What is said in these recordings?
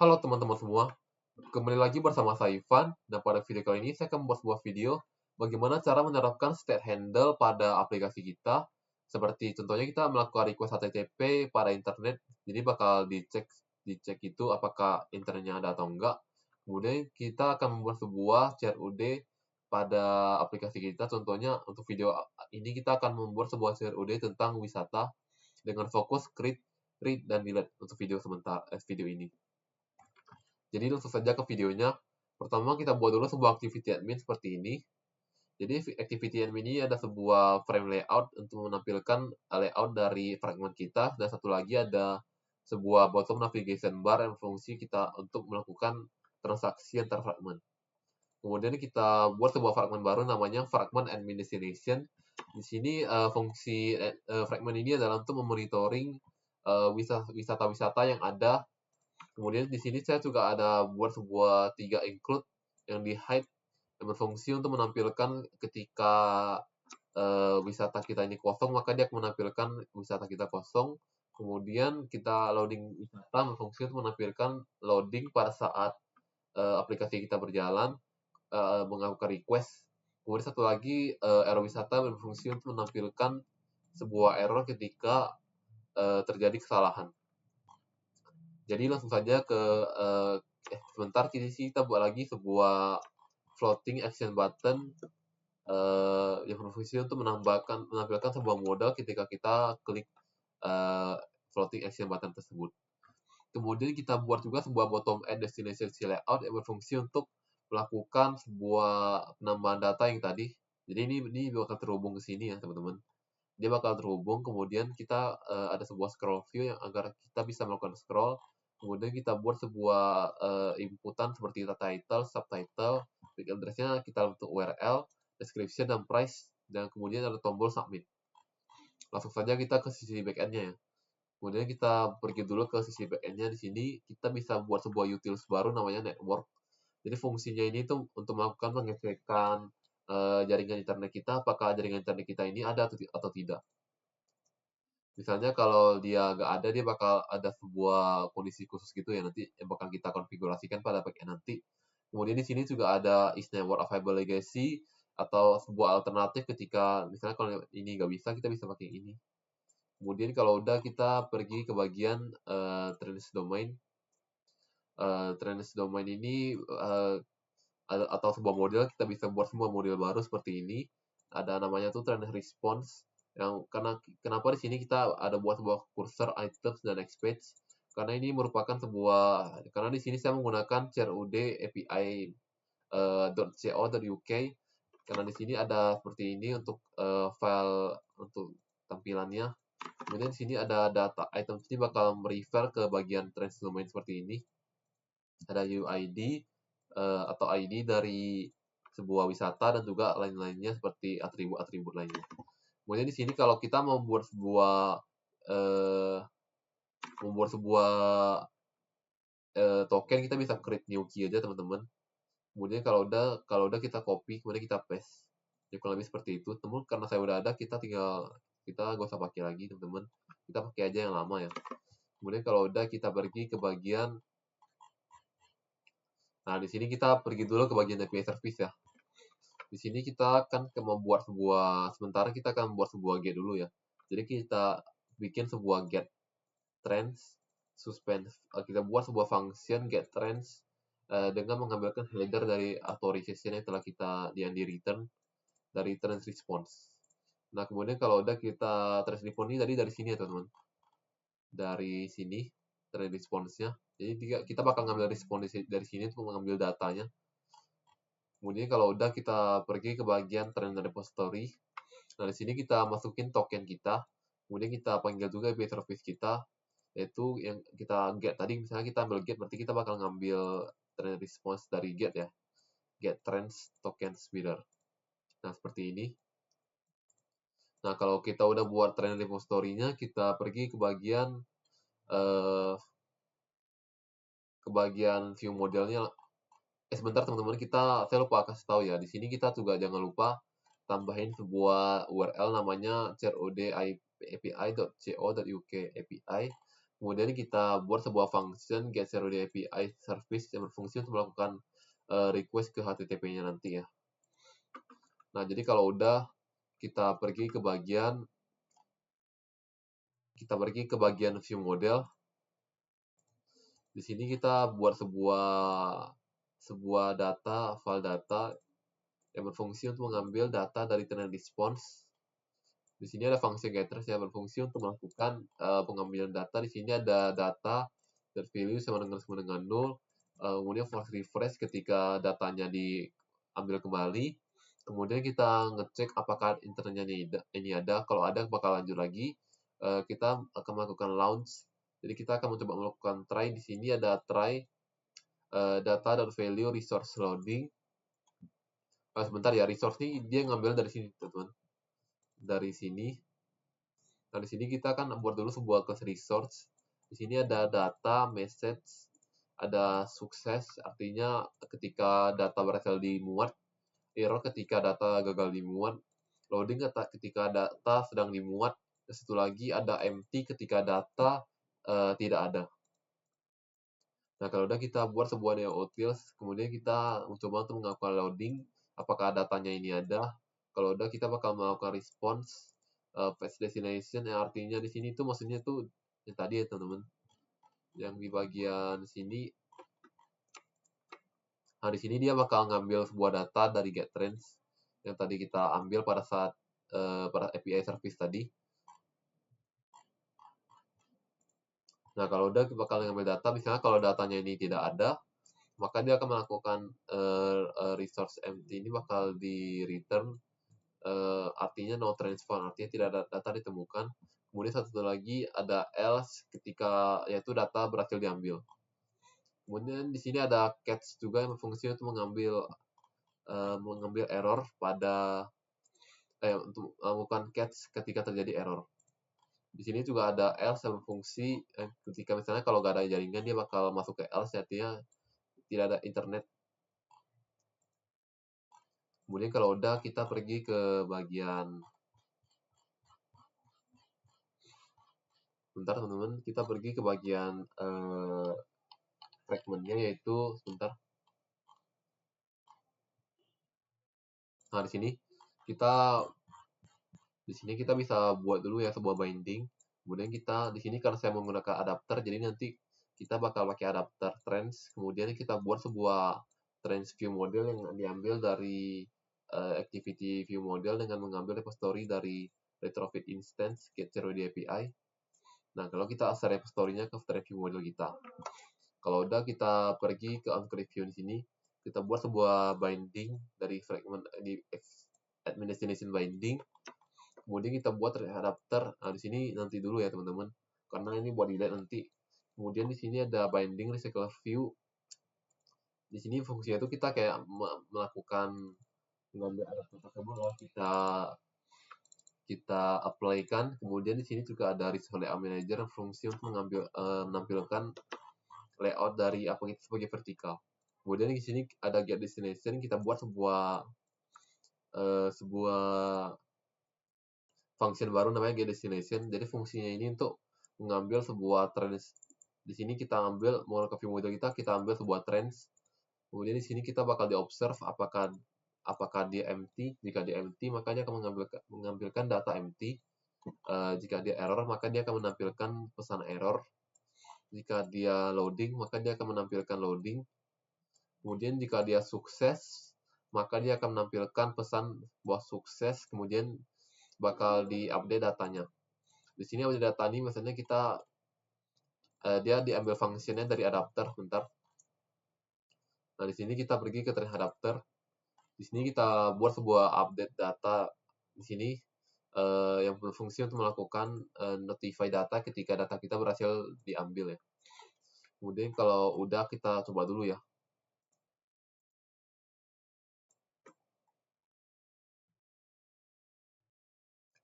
Halo teman-teman semua, kembali lagi bersama saya Ivan. Dan pada video kali ini saya akan membuat sebuah video bagaimana cara menerapkan state handle pada aplikasi kita. Seperti contohnya kita melakukan request HTTP pada internet, jadi bakal dicek itu apakah internetnya ada atau enggak. Kemudian kita akan membuat sebuah CRUD pada aplikasi kita. Contohnya untuk video ini kita akan membuat sebuah CRUD tentang wisata dengan fokus create, read, dan delete untuk video ini. Jadi langsung saja ke videonya. Pertama kita buat dulu sebuah activity admin seperti ini. Jadi activity admin ini ada sebuah frame layout untuk menampilkan layout dari fragment kita, dan satu lagi ada sebuah bottom navigation bar yang fungsi kita untuk melakukan transaksi antar fragment. Kemudian kita buat sebuah fragment baru namanya fragment admin destination. Di sini fungsi fragment ini adalah untuk memonitoring wisata-wisata yang ada. Kemudian di sini saya juga ada buat sebuah 3 include yang di hide yang berfungsi untuk menampilkan ketika wisata kita ini kosong, maka dia akan menampilkan wisata kita kosong. Kemudian kita loading wisata berfungsi untuk menampilkan loading pada saat aplikasi kita berjalan, melakukan request. Kemudian satu lagi error wisata berfungsi untuk menampilkan sebuah error ketika terjadi kesalahan. Jadi langsung saja ke sebentar kita buat lagi sebuah floating action button yang berfungsi untuk menampilkan sebuah modal ketika kita klik floating action button tersebut. Kemudian kita buat juga sebuah bottom add destination layout yang berfungsi untuk melakukan sebuah penambahan data yang tadi. Jadi ini bakal terhubung ke sini ya teman-teman. Dia bakal terhubung, kemudian kita ada sebuah scroll view yang agar kita bisa melakukan scroll. Kemudian kita buat sebuah inputan seperti title, subtitle, big address-nya kita untuk URL, description, dan price, dan kemudian ada tombol submit. Langsung saja kita ke sisi backend-nya ya. Kemudian kita pergi dulu ke sisi backend-nya. Di sini kita bisa buat sebuah utils baru namanya network. Jadi fungsinya ini tuh untuk melakukan pengecekan jaringan internet kita, apakah jaringan internet kita ini ada atau tidak. Misalnya kalau dia nggak ada, dia bakal ada sebuah kondisi khusus gitu ya nanti yang bakal kita konfigurasikan pada bagian nanti. Kemudian di sini juga ada is network available legacy atau sebuah alternatif ketika misalnya kalau ini nggak bisa, kita bisa pakai ini. Kemudian kalau udah kita pergi ke bagian trans domain. Trans domain ini atau sebuah model, kita bisa buat sebuah model baru seperti ini. Ada namanya tuh trend response. Yang kenapa di sini kita ada buat sebuah cursor items dan next page, karena ini merupakan karena di sini saya menggunakan CRUD API .co.uk, karena di sini ada seperti ini untuk file untuk tampilannya. Kemudian di sini ada data item, ini bakal merefer ke bagian trans domain seperti ini. Ada UID atau ID dari sebuah wisata dan juga lain-lainnya seperti atribut-atribut lainnya. Kemudian di sini kalau kita membuat sebuah token, kita bisa create new key aja teman-teman. Kemudian kalau udah kita copy, kemudian kita paste. Ya kurang lebih seperti itu. Teman, karena saya udah ada, kita gak usah pakai lagi teman-teman. Kita pakai aja yang lama ya. Kemudian kalau udah kita pergi ke bagian. Nah, di sini kita pergi dulu ke bagian API service ya. Di sini kita akan sementara kita akan membuat sebuah get dulu ya. Jadi kita bikin sebuah get trends suspend. Kita buat sebuah function get trends dengan mengambilkan header dari authorization yang telah yang di return dari trends response. Nah, kemudian kalau udah kita trends response ini tadi dari sini ya teman-teman. Dari sini trend response-nya. Jadi kita bakal ngambil response dari sini untuk mengambil datanya. Kemudian kalau udah kita pergi ke bagian trend repository. Nah, di sini kita masukin token kita. Kemudian kita panggil juga API service kita, yaitu yang kita get tadi. Misalnya kita ambil get, berarti kita bakal ngambil trend response dari get ya. Get trends tokens mirror. Nah, seperti ini. Nah, kalau kita udah buat trend repository-nya, kita pergi ke bagian view modelnya. Sebentar teman-teman, saya lupa kasih tahu ya. Di sini kita juga jangan lupa tambahin sebuah URL namanya crud api.co.uk API. Kemudian kita buat sebuah function get API service yang berfungsi untuk melakukan request ke HTTP-nya nanti ya. Nah, jadi kalau udah kita pergi ke bagian view model. Di sini kita buat sebuah file data yang berfungsi untuk mengambil data dari trend response. Di sini ada function getter yang berfungsi untuk melakukan pengambilan data. Di sini ada data dan value sama dengan 0. Kemudian force refresh ketika datanya diambil kembali. Kemudian kita ngecek apakah internetnya ini ada. Kalau ada, bakal lanjut lagi. Kita akan melakukan launch. Jadi kita akan mencoba melakukan try. Di sini ada try data dan value resource loading. Sebentar ya, resource ini dia ngambil dari sini, teman-teman. Dari sini. Nah, di sini kita akan buat dulu sebuah class resource. Di sini ada data, message, ada sukses, artinya ketika data berhasil dimuat, error ketika data gagal dimuat, loading ketika data sedang dimuat, dan satu lagi ada empty ketika data tidak ada. Nah, kalau udah kita buat sebuah neoutils, kemudian kita mencoba untuk melakukan loading, apakah datanya ini ada. Kalau udah kita bakal melakukan response page destination, yang artinya di sini tuh maksudnya tuh yang tadi ya teman-teman, yang di bagian sini. Nah, di sini dia bakal ngambil sebuah data dari getTrends yang tadi kita ambil pada saat pada API service tadi. Nah, kalau udah bakal ngambil data, misalnya kalau datanya ini tidak ada, maka dia akan melakukan resource empty ini bakal di return artinya no transfer, artinya tidak ada data ditemukan. Kemudian satu lagi ada else ketika yaitu data berhasil diambil. Kemudian di sini ada catch juga yang berfungsi untuk mengambil error pada untuk melakukan catch ketika terjadi error. Di sini juga ada else yang berfungsi ketika misalnya kalau nggak ada jaringan dia bakal masuk ke else, artinya tidak ada internet. Kemudian kalau udah kita pergi ke bagian bentar teman-teman, kita pergi ke bagian fragmentnya yaitu sebentar. Nah, di sini kita bisa buat dulu ya sebuah binding. Kemudian kita di sini karena saya menggunakan adapter, jadi nanti kita bakal pakai adapter trends. Kemudian kita buat sebuah trends view model yang diambil dari activity view model dengan mengambil repository dari retrofit instance get API. Nah, kalau kita asal repository-nya ke trend view model kita. Kalau udah kita pergi ke uncreate view di sini, kita buat sebuah binding dari fragment di administration binding. Kemudian kita buat adapter. Nah, di sini nanti dulu ya teman-teman, karena ini buat dilihat nanti. Kemudian di sini ada binding recycle view. Di sini fungsinya itu kita kayak melakukan mengambil adapter tersebut lalu kita apply-kan. Kemudian di sini juga ada resource layout manager yang fungsi untuk menampilkan layout dari apa itu sebagai vertikal. Kemudian di sini ada get destination, kita buat sebuah function baru namanya get destination. Jadi fungsinya ini untuk mengambil sebuah trends. Di sini kita ambil mau ke view model kita ambil sebuah trends. Kemudian di sini kita bakal di-observe apakah dia empty. Jika dia empty, maka dia akan mengambilkan data empty. Jika dia error, maka dia akan menampilkan pesan error. Jika dia loading, maka dia akan menampilkan loading. Kemudian jika dia sukses, maka dia akan menampilkan pesan bahwa sukses. Kemudian bakal di-update datanya. Di sini update data ini misalnya dia diambil fungsinya dari adapter, bentar. Nah, di sini kita pergi ke trend adapter. Di sini kita buat sebuah update data di sini yang berfungsi untuk melakukan notify data ketika data kita berhasil diambil ya. Kemudian kalau udah kita coba dulu ya.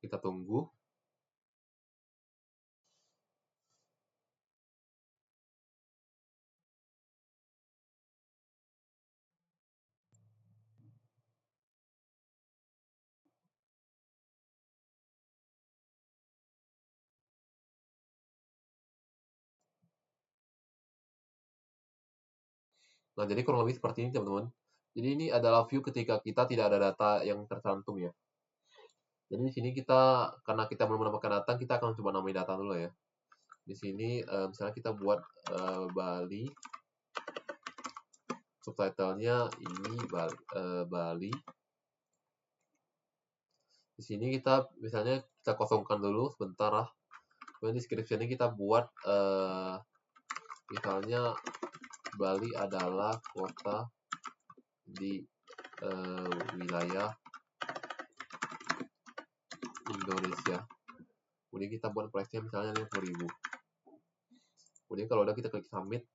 Kita tunggu. Nah, jadi kurang lebih seperti ini, teman-teman. Jadi ini adalah view ketika kita tidak ada data yang tercantum ya. Jadi di sini kita, karena kita belum menambahkan data, kita akan coba nambahin data dulu ya. Di sini misalnya kita buat Bali, subtitlenya ini Bali. Di sini kita misalnya kita kosongkan dulu sebentar lah. Kemudian description-nya kita buat misalnya Bali adalah kota di wilayah Indonesia. Kemudian kita buat price-nya misalnya 50.000. Kemudian kalau udah kita klik submit.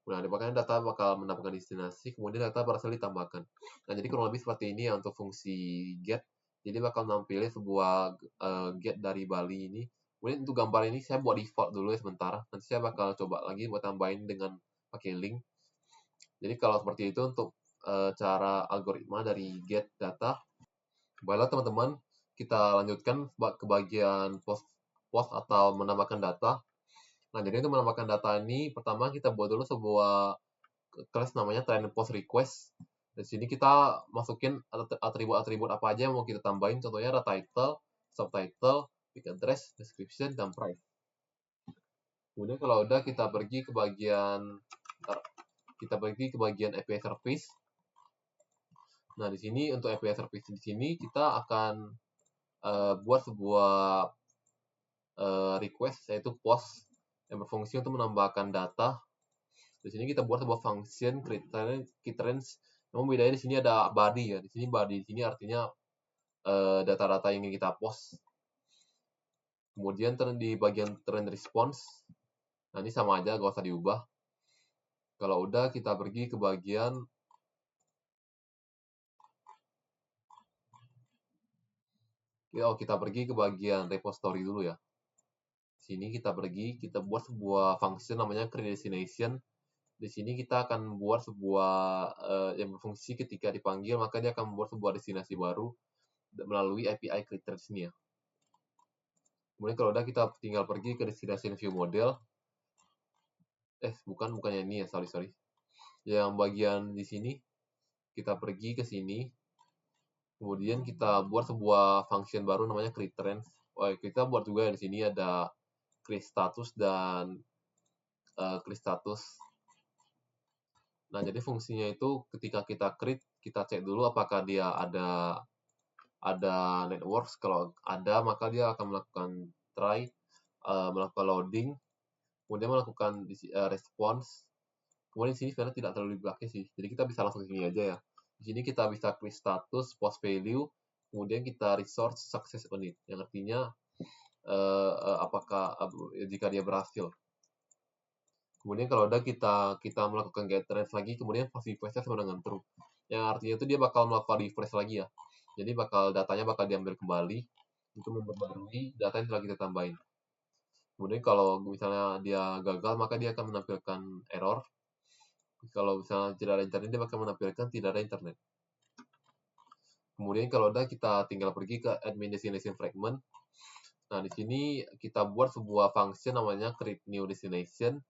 Nah, makanya data bakal mendapatkan destinasi, kemudian data berhasil ditambahkan. Nah, jadi kurang lebih seperti ini ya untuk fungsi get. Jadi bakal nampilin sebuah get dari Bali ini. Kemudian untuk gambar ini saya buat default dulu ya sementara. Nanti saya bakal coba lagi buat tambahin dengan pakai link. Jadi kalau seperti itu untuk cara algoritma dari get data. Baiklah teman-teman, kita lanjutkan ke bagian post atau menambahkan data. Nah, jadi untuk menambahkan data ini, pertama kita buat dulu sebuah class namanya trend post request. Di sini kita masukin atribut-atribut apa aja yang mau kita tambahin. Contohnya ada title, subtitle, pick address, description, dan price. Kemudian kalau udah kita pergi ke bagian API service. Nah, di sini untuk API service di sini kita akan buat sebuah request yaitu post yang berfungsi untuk menambahkan data. Di sini kita buat sebuah function keytrains. Namun bedanya di sini ada body ya. Di sini body di sini artinya data-data yang ingin kita post. Kemudian di bagian trend response. Nah, ini sama aja, gak usah diubah. Kalau udah kita pergi ke bagian kita pergi ke bagian repository dulu ya. Sini kita buat sebuah function namanya create destination. Di sini kita akan buat sebuah yang berfungsi ketika dipanggil, maka dia akan membuat sebuah destinasi baru melalui API creators ini ya. Kemudian kalau udah kita tinggal pergi ke destination view model. Bukannya ini ya, sorry. Yang bagian di sini, kita pergi ke sini. Kemudian kita buat sebuah function baru namanya create trends. Kita buat juga di sini ada create status dan create status. Nah, jadi fungsinya itu ketika kita create, kita cek dulu apakah dia ada networks. Kalau ada, maka dia akan melakukan try, melakukan loading, kemudian melakukan response. Kemudian di sini sebenarnya tidak terlalu dipakai sih. Jadi kita bisa langsung sini aja ya. Di sini kita bisa create status, post value, kemudian kita resource success on it. Yang artinya apakah jika dia berhasil. Kemudian kalau udah kita melakukan get trends lagi, kemudian pasti refresh-nya sama dengan true. Yang artinya itu dia bakal melakukan refresh lagi ya. Jadi datanya bakal diambil kembali untuk memperbarui data yang telah kita tambahin. Kemudian kalau misalnya dia gagal, maka dia akan menampilkan error. Kalau misalnya tidak ada internet, dia bakal menampilkan tidak ada internet. Kemudian kalau udah kita tinggal pergi ke admin destination fragment. Nah, di sini kita buat sebuah function namanya create new destination.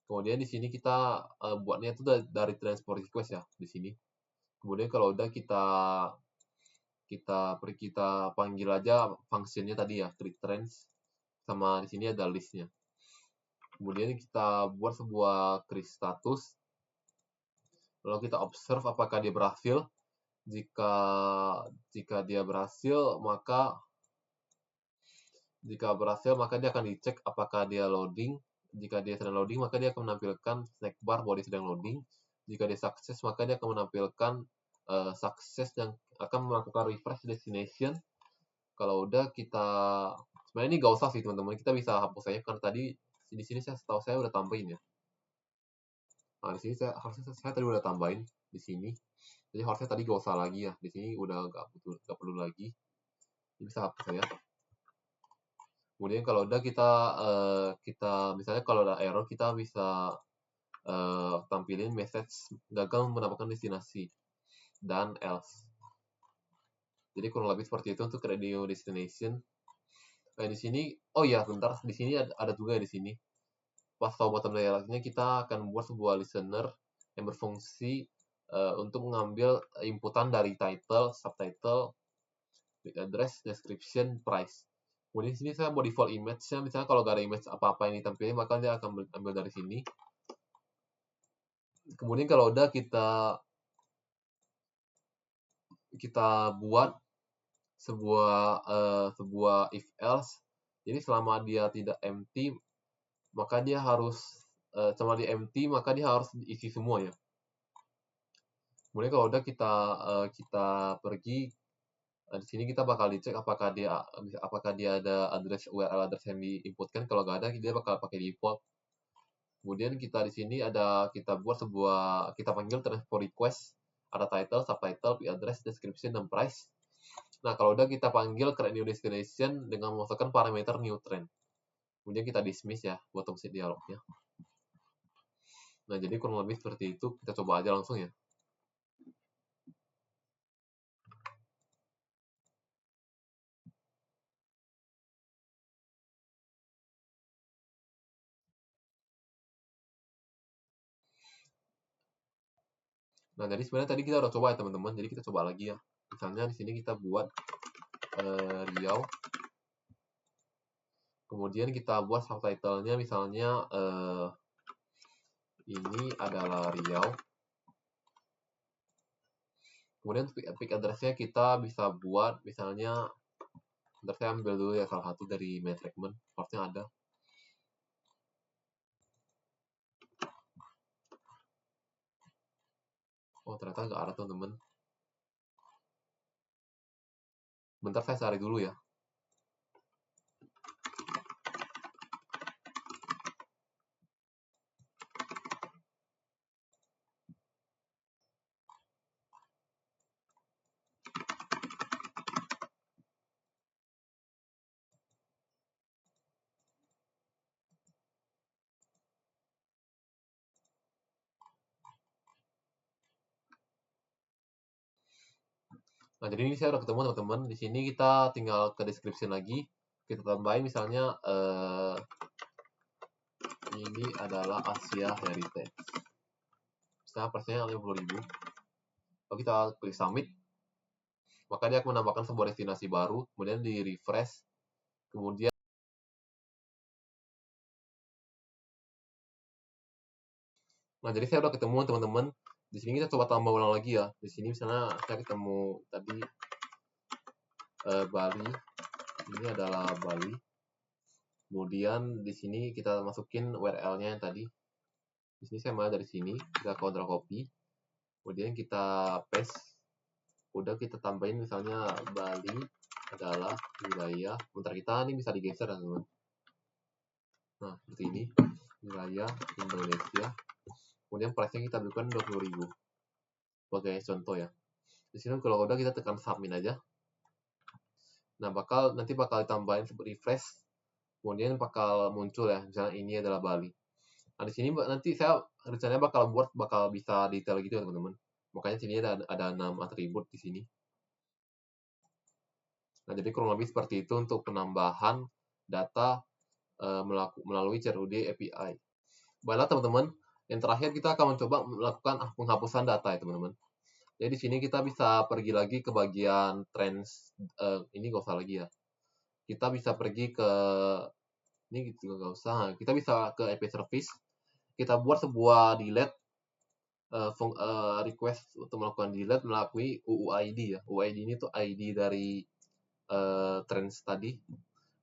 Kemudian di sini kita buatnya itu dari transport request ya di sini. Kemudian kalau udah kita panggil aja fungsinya tadi ya create trends, sama di sini ada listnya. Kemudian kita buat sebuah create status. Lalu kita observe apakah dia berhasil. Jika dia berhasil, maka dia akan dicek apakah dia loading. Jika dia sedang loading, maka dia akan menampilkan snack bar bahwa dia sedang loading. Jika dia sukses, maka dia akan menampilkan sukses yang akan melakukan refresh destination. Kalau udah sebenarnya ini gak usah sih teman-teman, kita bisa hapus aja karena tadi di sini setahu saya udah tambahin ya. Nah, di sini saya tadi udah tambahin di sini. Jadi harusnya tadi gak usah lagi ya. Di sini udah gak perlu lagi. Ini bisa hapus aja. Kemudian kalau udah kita misalnya kalau ada error, kita bisa tampilin message gagal mendapatkan destinasi dan else. Jadi kurang lebih seperti itu untuk radio destination. Di sini, bentar, di sini ada juga di sini. Pas tahu bottom layernya kita akan buat sebuah listener. yang berfungsi untuk mengambil inputan dari title, subtitle, address, description, price. Kemudian di sini saya mau default image-nya, misalnya kalau nggak ada image apa-apa yang ditampilkan, maka dia akan ambil dari sini. Kemudian kalau udah kita buat sebuah if else, jadi selama dia tidak empty, maka dia harus selama dia empty, maka dia harus diisi semua ya. Kemudian kalau udah kita pergi di sini, kita bakal dicek apakah dia ada address URL address yang diinputkan. Kalau nggak ada, dia bakal pakai default. Kemudian kita di sini kita panggil transport request, ada title, subtitle, address, description, dan price. Nah, kalau udah kita panggil create new destination dengan memasukkan parameter new trend. Kemudian kita dismiss ya buat opsi dialognya. Nah, jadi kurang lebih seperti itu. Kita coba aja langsung ya. Nah, jadi sebenarnya tadi kita udah coba ya teman-teman. Jadi kita coba lagi ya. Misalnya di sini kita buat Riau. Kemudian kita buat subtitlenya misalnya ini adalah Riau. Kemudian peak address-nya kita bisa buat misalnya, bentar saya ambil dulu ya salah satu dari main segment, harusnya ada. Oh, ternyata nggak ada teman-teman. Bentar saya cari dulu ya. Nah, jadi ini saya udah ketemu teman-teman. Di sini kita tinggal ke description lagi. Kita tambahin misalnya ini adalah Asia Heritage. Misalnya price-nya 50.000. Kalau kita klik submit, maka dia akan menambahkan sebuah destinasi baru, kemudian di refresh, kemudian nah, jadi saya udah ketemu teman-teman. Di sini kita coba tambah ulang lagi ya. Di sini misalnya saya ketemu tadi Bali. Ini adalah Bali. Kemudian di sini kita masukin URL-nya yang tadi. Di sini saya mulai dari sini, kita control copy. Kemudian kita paste. Udah kita tambahin misalnya Bali adalah wilayah. Bentar, kita ini bisa digeser ya teman-teman. Nah, seperti ini. Wilayah Indonesia. Kemudian price-nya kita berikan 20.000. Sebagai contoh ya. Di sini kalau udah kita tekan submit aja. Nah, nanti bakal ditambahin refresh. Kemudian bakal muncul ya, misalnya ini adalah Bali. Nah, di sini nanti saya rencananya bakal bisa detail gitu ya teman-teman. Makanya sini ada 6 atribut di sini. Nah, jadi kurang lebih seperti itu untuk penambahan data melalui CRUD API. Baiklah teman-teman, yang terakhir kita akan mencoba melakukan penghapusan data ya teman-teman. Jadi di sini kita bisa pergi lagi ke bagian trends, ini nggak usah lagi ya. Kita bisa pergi ke ini gitu nggak usah. Kita bisa ke API service. Kita buat sebuah delete request untuk melakukan delete melalui UUID ya. UUID ini tuh ID dari trends tadi.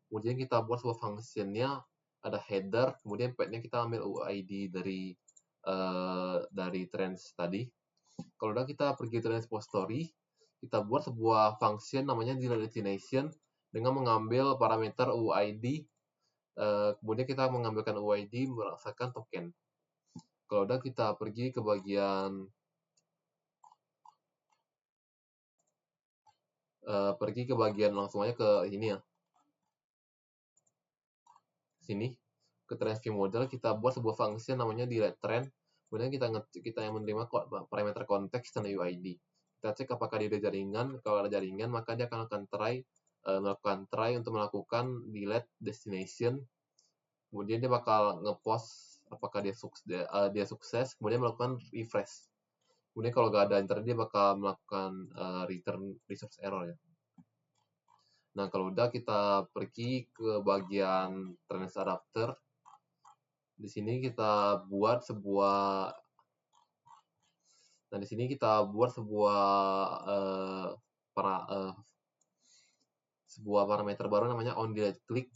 Kemudian kita buat sebuah functionnya, ada header, kemudian path-nya kita ambil UUID dari trends tadi. Kalau udah kita pergi ke repository, kita buat sebuah function namanya delete destination dengan mengambil parameter UUID. Kemudian kita mengambilkan UUID berdasarkan token. Kalau udah kita pergi ke bagian langsung aja ke ini ya. Sini ke trend view model, kita buat sebuah function namanya delete trend. Kemudian kita yang menerima parameter konteks dan UID. Kita cek apakah dia ada jaringan. Kalau ada jaringan, maka dia akan melakukan try untuk melakukan delete destination. Kemudian dia bakal ngepost apakah dia sukses, kemudian melakukan refresh. Kemudian kalau nggak ada internet dia bakal melakukan return resource error ya. Nah, kalau udah kita pergi ke bagian TRNS adapter. Di sini kita buat sebuah sebuah parameter baru namanya onDeleteClick.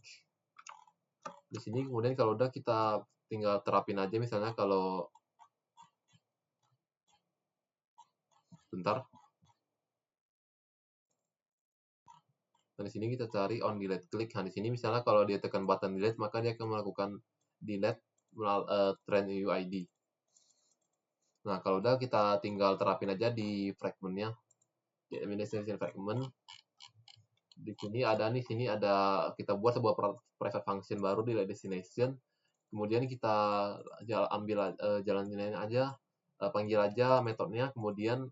Di sini kemudian kalau udah kita tinggal terapin aja, misalnya kalau bentar. Nah, di sini kita cari onDeleteClick. Nah, di sini misalnya kalau dia tekan button delete, maka dia akan melakukan delete trend UID. Nah, kalau udah kita tinggal terapin aja di fragmentnya. Di administration fragment. Di sini ada kita buat sebuah private function baru di destination. Kemudian kita ambil jalanin aja, panggil aja metodenya, kemudian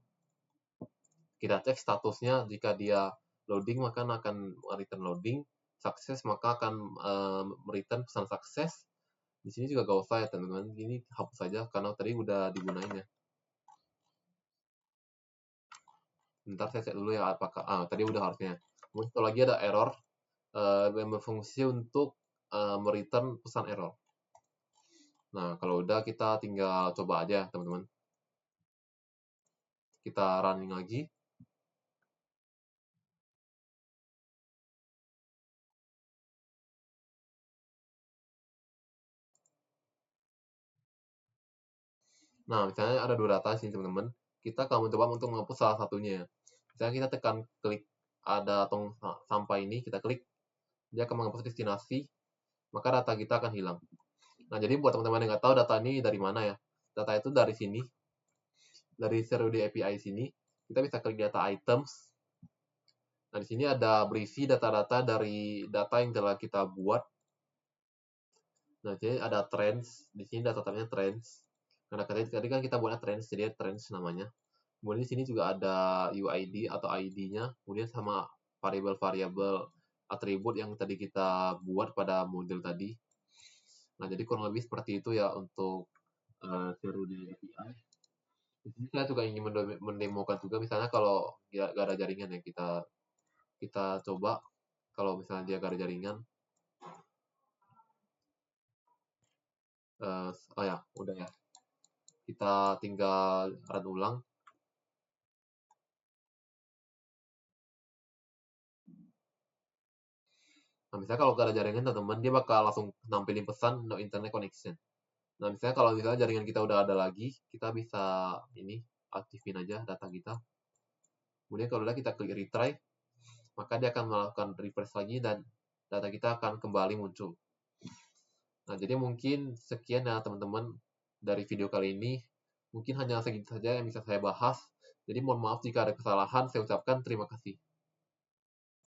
kita cek statusnya. Jika dia loading maka akan return loading, sukses maka akan return pesan sukses. Di sini juga gak usah ya teman-teman, ini hapus saja karena tadi udah digunain ya. Bentar saya cek dulu ya apakah tadi udah harusnya. Kemudian kalau lagi ada error yang berfungsi untuk mereturn pesan error. Nah, kalau udah kita tinggal coba aja teman-teman. Kita running lagi. Nah, misalnya ada dua data sini teman-teman. Kita akan mencoba untuk menghapus salah satunya. Misalnya kita tekan klik ada tong sampah ini, kita klik, dia akan menghapus destinasi, maka data kita akan hilang. Nah, jadi buat teman-teman yang nggak tahu data ini dari mana ya, data itu dari sini, dari CRUD API sini, kita bisa klik data items. Nah, di sini ada berisi data-data dari data yang telah kita buat. Nah, jadi ada trends, di sini data-datanya trends. Karena tadi kan kita buatnya trends, jadi trends namanya. Kemudian di sini juga ada UID atau ID-nya, kemudian sama variabel-variabel atribut yang tadi kita buat pada model tadi. Nah, jadi kurang lebih seperti itu ya untuk CRUD API. Di sini saya juga ingin mendemokan juga, misalnya kalau nggak ada jaringan ya, kita coba kalau misalnya dia nggak ada jaringan. Oh ya, udah ya. Kita tinggal run ulang. Nah, misalnya kalau nggak ada jaringan, teman-teman, dia bakal langsung nampilin pesan no internet connection. Nah, misalnya kalau misalnya jaringan kita udah ada lagi, kita bisa ini aktifin aja data kita. Kemudian kalau udah kita klik retry, maka dia akan melakukan refresh lagi dan data kita akan kembali muncul. Nah, jadi mungkin sekian ya teman-teman dari video kali ini. Mungkin hanya segitu saja yang bisa saya bahas. Jadi mohon maaf jika ada kesalahan, saya ucapkan terima kasih.